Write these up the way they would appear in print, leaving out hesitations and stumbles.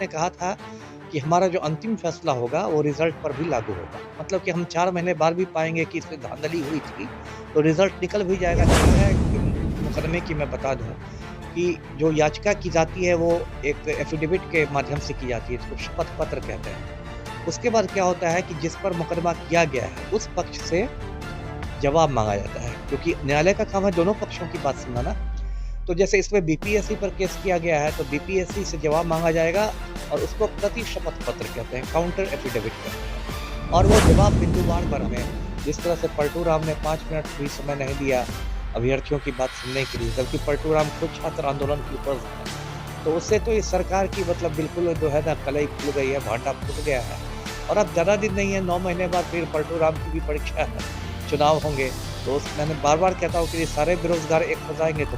ने कहा था कि हमारा जो अंतिम फैसला होगा वो रिजल्ट पर भी लागू होगा। मतलब कि हम 4 महीने बाद भी पाएँगे कि इसमें धांधली हुई थी, तो रिजल्ट निकल भी जाएगा। तो ये है मुकदमे की मैं बता दूँ कि जो याचिका की जाती है वो एक एफ़िडेविट के माध्यम से की जाती है, इसको शपथ पत्र कहते हैं। उसके बाद क्या होता है कि जिस पर मुकदमा किया गया है, उस पक्ष से जवाब माँगा जाता है, क्योंकि न्यायालय का काम है दोनों पक्षों की बात सुनना ना। तो जैसे इसमें बीपीएससी पर केस किया गया है, तो बीपीएससी से जवाब माँगा जाएगा और उसको प्रति शपथ पत्र कहते हैं, काउंटर एफ़िडेविट कहते हैं। और वो जवाब बिंदुवार पर हमें, जिस तरह से पलटू राम ने 5 मिनट भी समय नहीं दिया अभ्यर्थियों की बात सुनने के लिए, जबकि पलटू राम खुद छात्र आंदोलन की उपज है। तो उससे तो इस सरकार की मतलब बिल्कुल जो है ना कलई खुल गई है, भांडा फूट गया है। और अब ज़्यादा दिन नहीं है, 9 महीने बाद फिर पलटू राम की भी परीक्षा है, चुनाव होंगे। तो मैंने बार-बार कहता हूँ कि ये सारे बेरोज़गार एक हो जाएँगे तो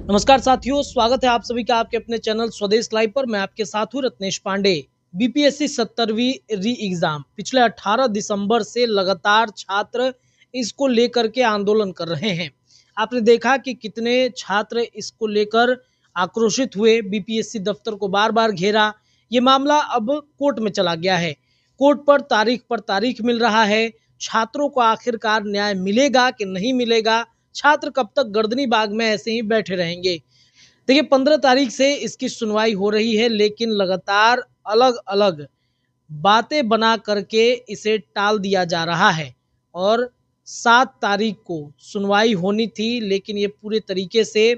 नमस्कार साथियों, स्वागत है आप सभी का आपके अपने चैनल स्वदेश लाइव पर। मैं आपके साथ हूं रत्नेश पांडे। बीपीएससी 70वीं री एग्जाम पिछले 18 दिसंबर से लगातार छात्र इसको लेकर के आंदोलन कर रहे हैं। आपने देखा कि कितने छात्र इसको लेकर आक्रोशित हुए, बीपीएससी दफ्तर को बार बार घेरा। ये मामला अब कोर्ट में चला गया है। कोर्ट पर तारीख मिल रहा है। छात्रों को आखिरकार न्याय मिलेगा कि नहीं मिलेगा, छात्र कब तक गर्दनी बाग में ऐसे ही बैठे रहेंगे। देखिए 15 तारीख से इसकी सुनवाई हो रही है, लेकिन लगातार अलग अलग बातें बना करके इसे टाल दिया जा रहा है। और 7 तारीख को सुनवाई होनी थी, लेकिन ये पूरे तरीके से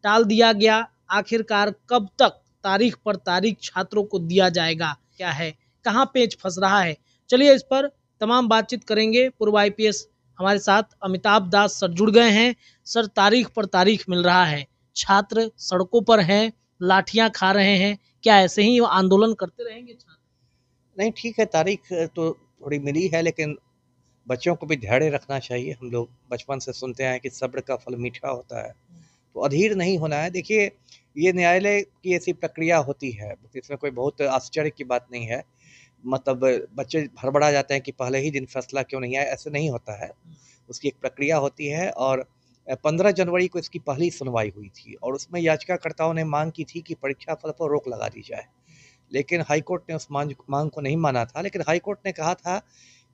टाल दिया गया। आखिरकार कब तक तारीख पर तारीख छात्रों को दिया जाएगा, क्या है, कहाँ पेच फंस रहा है, चलिए इस पर तमाम बातचीत करेंगे। पूर्व आईपीएस हमारे साथ अमिताभ दास सर जुड़ गए हैं। सर, तारीख पर तारीख मिल रहा है, छात्र सड़कों पर हैं, लाठियां खा रहे हैं, क्या ऐसे ही आंदोलन करते रहेंगे छात्र? नहीं, ठीक है, तारीख तो थोड़ी मिली है, लेकिन बच्चों को भी धैर्य रखना चाहिए। हम लोग बचपन से सुनते आए हैं कि सब्र का फल मीठा होता है, तो अधीर नहीं होना है। देखिए, ये न्यायालय की ऐसी प्रक्रिया होती है, इसमें कोई बहुत आश्चर्य की बात नहीं है। मतलब बच्चे हड़बड़ा जाते हैं कि पहले ही दिन फैसला क्यों नहीं आया, ऐसे नहीं होता है। उसकी एक प्रक्रिया होती है और 15 जनवरी को इसकी पहली सुनवाई हुई थी और उसमें याचिकाकर्ताओं ने माँग की थी कि परीक्षा फल पर रोक लगा दी जाए। लेकिन हाई कोर्ट ने उस माँग को नहीं माना था, लेकिन हाई कोर्ट ने कहा था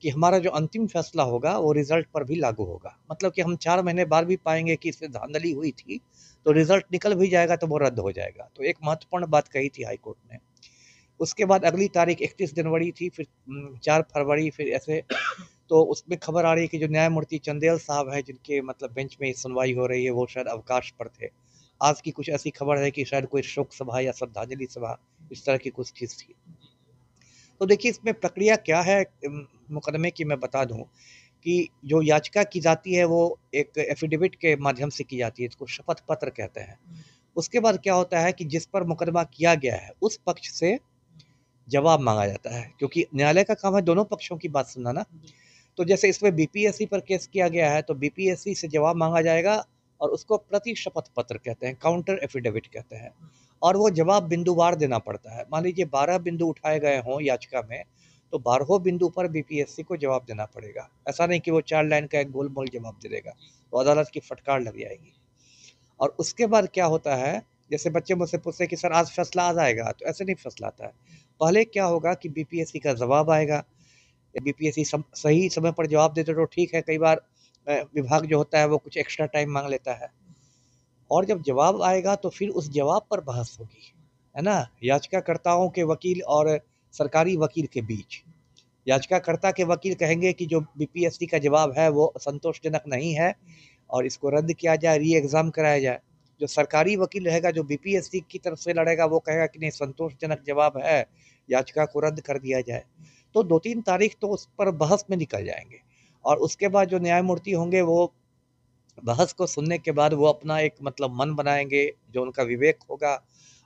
कि हमारा जो अंतिम फैसला होगा वो रिज़ल्ट पर भी लागू होगा। मतलब कि हम 4 महीने बाद भी पाएँगे कि इसमें धांधली हुई थी, तो रिज़ल्ट निकल भी जाएगा तो वो रद्द हो जाएगा। तो एक महत्वपूर्ण बात कही थी हाई कोर्ट ने। उसके बाद अगली तारीख 31 जनवरी थी, फिर 4 फरवरी, फिर ऐसे। तो उसमें खबर आ रही है कि जो न्यायमूर्ति चंदेल साहब हैं, जिनके मतलब बेंच में सुनवाई हो रही है, वो शायद अवकाश पर थे। आज की कुछ ऐसी खबर है कि शायद कोई शोक सभा या श्रद्धांजलि सभा, इस तरह की कुछ चीज़ थी। तो देखिए, इसमें प्रक्रिया क्या है मुकदमे की मैं बता दूँ कि जो याचिका की जाती है वो एक एफ़िडेविट के माध्यम से की जाती है, इसको शपथ पत्र कहते हैं। उसके बाद क्या होता है कि जिस पर मुकदमा किया गया है, उस पक्ष से जवाब माँगा जाता है, क्योंकि न्यायालय का काम है दोनों पक्षों की बात सुनना ना। तो जैसे इसमें बीपीएससी पर केस किया गया है, तो बीपीएससी से जवाब माँगा जाएगा और उसको प्रति शपथ पत्र कहते हैं, काउंटर एफ़िडेविट कहते हैं। और वो जवाब बिंदुवार देना पड़ता है। मान लीजिए 12 बिंदु उठाए गए हों याचिका में, तो 12हों बिंदु पर बीपीएससी को जवाब देना पड़ेगा। ऐसा नहीं कि वो 4 लाइन का एक गोल-मोल जवाब दे देगा, तो अदालत की फटकार लग जाएगी। और उसके बाद क्या होता है, जैसे बच्चे मुझसे पूछते हैं कि सर आज फैसला आ जाएगा, तो ऐसे नहीं फैसला आता है। पहले क्या होगा कि बीपीएससी का जवाब आएगा। बीपीएससी सही समय पर जवाब देते तो ठीक है, कई बार विभाग जो होता है वो कुछ एक्स्ट्रा टाइम मांग लेता है। और जब जवाब आएगा तो फिर उस जवाब पर बहस होगी, है ना? याचिकाकर्ताओं के वकील और सरकारी वकील के बीच। याचिकाकर्ता के वकील कहेंगे कि जो बीपीएससी का जवाब है वो संतोषजनक नहीं है और इसको रद्द किया जाए, री एग्ज़ाम कराया जाए। जो सरकारी वकील रहेगा, जो बीपीएससी की तरफ से लड़ेगा, वो कहेगा कि नहीं, संतोषजनक जवाब है, याचिका को रद्द कर दिया जाए। तो 2-3 तारीख तो उस पर बहस में निकल जाएँगे और उसके बाद जो न्यायमूर्ति होंगे वो बहस को सुनने के बाद वो अपना एक मतलब मन बनाएँगे, जो उनका विवेक होगा।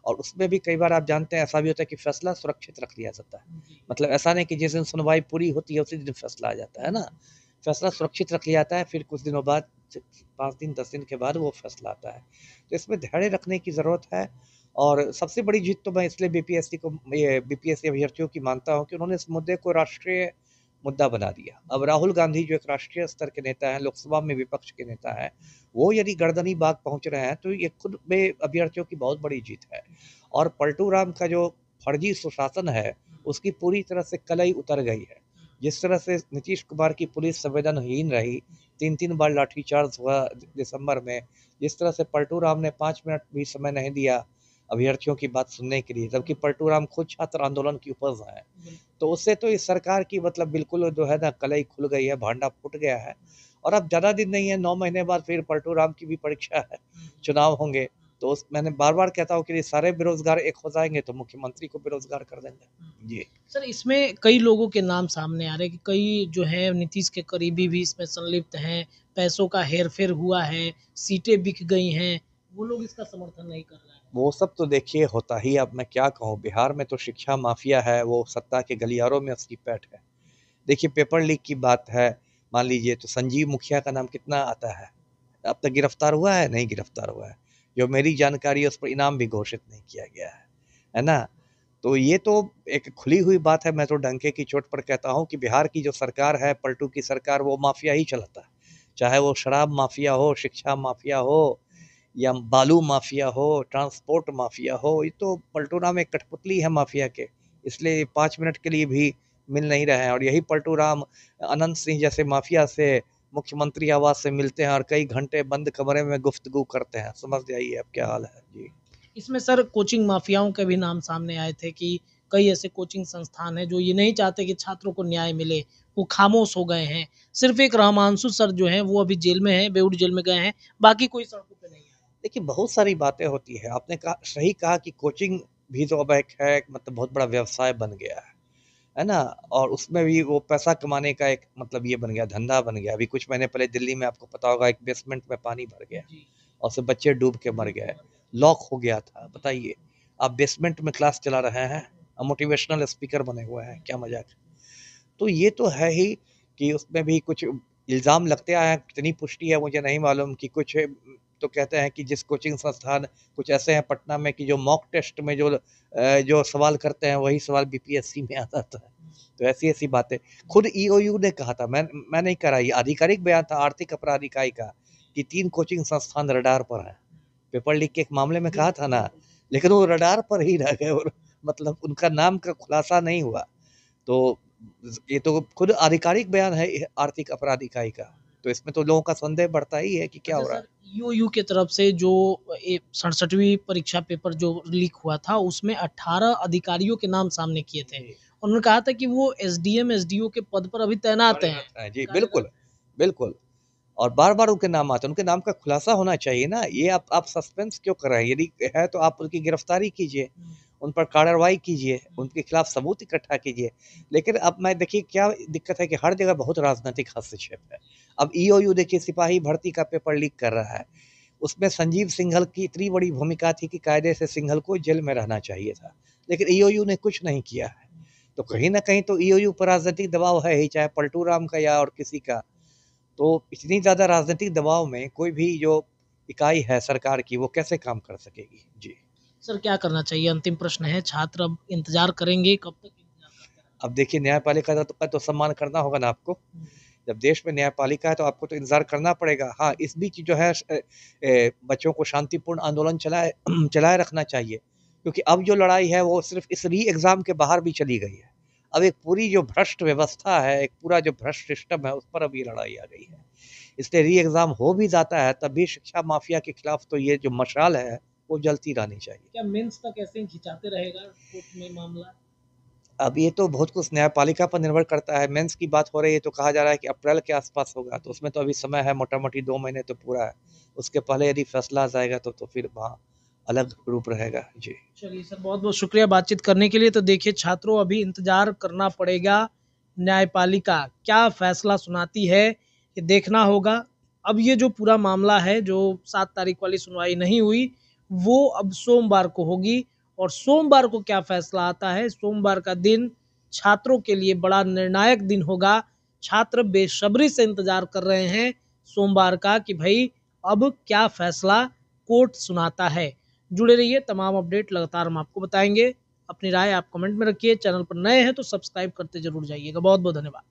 और उसमें भी कई बार आप जानते हैं ऐसा भी होता है कि फैसला सुरक्षित रख लिया जाता है। मतलब ऐसा नहीं कि जिस दिन सुनवाई पूरी होती है उसी दिन फैसला आ जाता है ना। फैसला सुरक्षित रख लिया जाता है, फिर कुछ दिनों बाद 5 दिन 10 दिन के बाद वो फैसला आता है। तो इसमें धैर्य रखने की ज़रूरत है। और सबसे बड़ी जीत तो मैं इसलिए बीपीएससी अभ्यर्थियों की मानता हूँ कि उन्होंने इस मुद्दे को राष्ट्रीय मुद्दा बना दिया। अब राहुल गांधी जो एक राष्ट्रीय स्तर के नेता हैं, लोकसभा में विपक्ष के नेता हैं, वो यदि गर्दनी बाग पहुंच रहे हैं तो ये खुद में अभ्यर्थियों की बहुत बड़ी जीत है। और पलटू राम का जो फर्जी सुशासन है उसकी पूरी तरह से कलई उतर गई है। जिस तरह से नीतीश कुमार की पुलिस संवेदनहीन रही, 3-3 बार लाठीचार्ज हुआ दिसंबर में, जिस तरह से पलटू राम ने 5 मिनट भी समय नहीं दिया अभ्यर्थियों की बात सुनने के लिए, जबकि पलटू राम खुद छात्र आंदोलन की उपज हैं। तो उससे तो इस सरकार की मतलब बिल्कुल जो है ना कलई खुल गई है, भांडा फूट गया है। और अब ज़्यादा दिन नहीं है, 9 महीने बाद फिर पलटू राम की भी परीक्षा है, चुनाव होंगे। तो मैंने बार बार कहता हूँ कि ये सारे बेरोजगार एक हो जाएंगे तो मुख्यमंत्री को बेरोजगार कर देंगे। जी सर, इसमें कई लोगों के नाम सामने आ रहे हैं कि कई जो है नीतीश के करीबी भी इसमें संलिप्त हैं, पैसों का हेरफेर हुआ है, सीटें बिक गई हैं, वो लोग इसका समर्थन नहीं कर रहे हैं। वो सब तो देखिए होता ही, अब मैं क्या कहूँ, बिहार में तो शिक्षा माफिया है, वो सत्ता के गलियारों में उसकी पैठ है। देखिए पेपर लीक की बात है, मान लीजिए तो संजीव मुखिया का नाम कितना आता है, अब तक गिरफ्तार हुआ है? नहीं गिरफ्तार हुआ है। जो मेरी जानकारी है उस पर इनाम भी घोषित नहीं किया गया है ना? तो ये तो एक खुली हुई बात है। मैं तो डंके की चोट पर कहता हूँ कि बिहार की जो सरकार है, पलटू की सरकार, वो माफिया ही चलाता है। चाहे वो शराब माफिया हो, शिक्षा माफिया हो, या बालू माफिया हो, ट्रांसपोर्ट माफिया हो, ये तो पलटू राम एक कठपुतली है माफिया के। इसलिए 5 मिनट के लिए भी मिल नहीं रहे हैं। और यही पलटू राम अनंत सिंह जैसे माफिया से मुख्यमंत्री आवास से मिलते हैं और कई घंटे बंद कमरे में गुफ्तगू करते हैं। समझ जाइए अब क्या हाल है। जी इसमें सर कोचिंग माफियाओं के भी नाम सामने आए थे कि कई ऐसे कोचिंग संस्थान हैं जो ये नहीं चाहते कि छात्रों को न्याय मिले, वो खामोश हो गए हैं। सिर्फ एक रहमांसु सर जो हैं वो अभी जेल में हैं, बेऊर जेल में गए हैं, बाकी कोई सड़कों पे नहीं आया। देखिए बहुत सारी बातें होती है। आपने कहा, सही कहा कि कोचिंग भी तो अब एक है, मतलब बहुत बड़ा व्यवसाय बन गया है ना? और उसमें भी वो पैसा कमाने का एक मतलब ये बन गया, धंधा बन गया। अभी कुछ महीने पहले दिल्ली में आपको पता होगा एक बेसमेंट में पानी भर गया और उससे बच्चे डूब के मर गए, लॉक हो गया था। बताइए, आप बेसमेंट में क्लास चला रहे हैं, मोटिवेशनल स्पीकर बने हुए हैं, क्या मजाक। तो ये तो है ही कि उसमें भी कुछ इल्ज़ाम लगते आए हैं, कितनी पुष्टि है मुझे नहीं मालूम। कि कुछ तो कहते हैं कि जिस कोचिंग संस्थान कुछ ऐसे हैं पटना में कि जो मॉक टेस्ट में जो सवाल करते हैं वही सवाल बीपीएससी में आ जाता है। तो ऐसी-ऐसी बातें खुद ईओयू ने कहा था, मैं नहीं कह रहा, ये आधिकारिक बयान था आर्थिक अपराध इकाई का, कि 3 कोचिंग संस्थान रडार पर हैं। पेपर लीक के एक मामले में कहा था ना, लेकिन वो रडार पर ही रह गए और मतलब उनका नाम का खुलासा नहीं हुआ। तो ये तो खुद आधिकारिक बयान है आर्थिक अपराध इकाई का। तो इसमें तो लोगों का संदेह बढ़ता ही है कि क्या अच्छा हो रहा है। सर, यूयू की तरफ से जो 67वीं परीक्षा पेपर जो लीक हुआ था उसमें 18 अधिकारियों के नाम सामने किए थे। जी। उन्होंने कहा था कि वो एसडीएम, एसडीओ के पद पर अभी तैनात हैं। कार्यरत हैं, जी बिल्कुल, बिल्कुल। और बार-बार उनके नाम आते हैं, उनके नाम का खुलासा होना चाहिए ना। ये आप सस्पेंस क्यों कर रहे हैं? यदि है तो आप उनकी गिरफ्तारी कीजिए, उन पर कार्रवाई कीजिए, उनके खिलाफ सबूत इकट्ठा कीजिए। लेकिन अब मैं देखिए क्या दिक्कत है कि हर जगह बहुत राजनीतिक हस्तक्षेप है। अब ईओयू देखिए सिपाही भर्ती का पेपर लीक कर रहा है। उसमें संजीव सिंघल की इतनी बड़ी भूमिका थी कि कायदे से सिंघल को जेल में रहना चाहिए था। लेकिन ईओयू ने कुछ नहीं किया है। तो कहीं न कहीं तो ईओयू पर राजनीतिक दबाव है ही, चाहे पलटू राम का या और किसी का। तो इतनी ज़्यादा राजनीतिक दबाव में कोई भी जो इकाई है सरकार की, वो कैसे काम कर सकेगी? जी। सर, क्या करना चाहिए? अंतिम प्रश्न है, छात्र अब इंतजार करेंगे, कब तक इंतजार करते रहेंगे? अब देखिए न्यायपालिका का तो सम्मान करना होगा ना आपको। जब देश में न्यायपालिका है तो आपको तो इंतज़ार करना पड़ेगा। हाँ, इस बीच जो है बच्चों को शांतिपूर्ण आंदोलन चलाए चलाए रखना चाहिए। क्योंकि अब जो लड़ाई है वो सिर्फ़ इस री एग्ज़ाम के बाहर भी चली गई है। अब एक पूरी जो भ्रष्ट व्यवस्था है, एक पूरा जो भ्रष्ट सिस्टम है, उस पर अब ये लड़ाई आ गई है। इसलिए री एग्ज़ाम हो भी जाता है तब भी शिक्षा माफिया के खिलाफ तो ये जो मशाल है, वो जलती रहनी चाहिए। क्या मेंस तक ऐसे ही खिंचाते रहेगा कोर्ट में मामला? अब ये तो बहुत कुछ न्यायपालिका पर निर्भर करता है। मेंस की बात हो रही है तो कहा जा रहा है कि अप्रैल के आसपास होगा, तो उसमें तो अभी समय है, मोटा-मोटी 2 महीने तो पूरा है। उसके पहले यदि फैसला आ जाएगा तो फिर वहाँ अलग रूप रहेगा। जी। चलिए सर, बहुत-बहुत शुक्रिया बातचीत करने के लिए। तो देखिए छात्रों, अभी इंतज़ार करना पड़ेगा, न्यायपालिका क्या फ़ैसला सुनाती है, ये देखना होगा। अब ये जो पूरा मामला है, जो 7 तारीख वाली सुनवाई नहीं हुई, वो अब सोमवार को होगी और सोमवार को क्या फ़ैसला आता है, सोमवार का दिन छात्रों के लिए बड़ा निर्णायक दिन होगा। छात्र बेसब्री से इंतज़ार कर रहे हैं सोमवार का कि भई अब क्या फ़ैसला कोर्ट सुनाता है। जुड़े रहिए, तमाम अपडेट लगातार हम आपको बताएँगे। अपनी राय आप कमेंट में रखिए, चैनल पर नए हैं तो सब्सक्राइब करते ज़रूर जाइएगा। बहुत-बहुत धन्यवाद।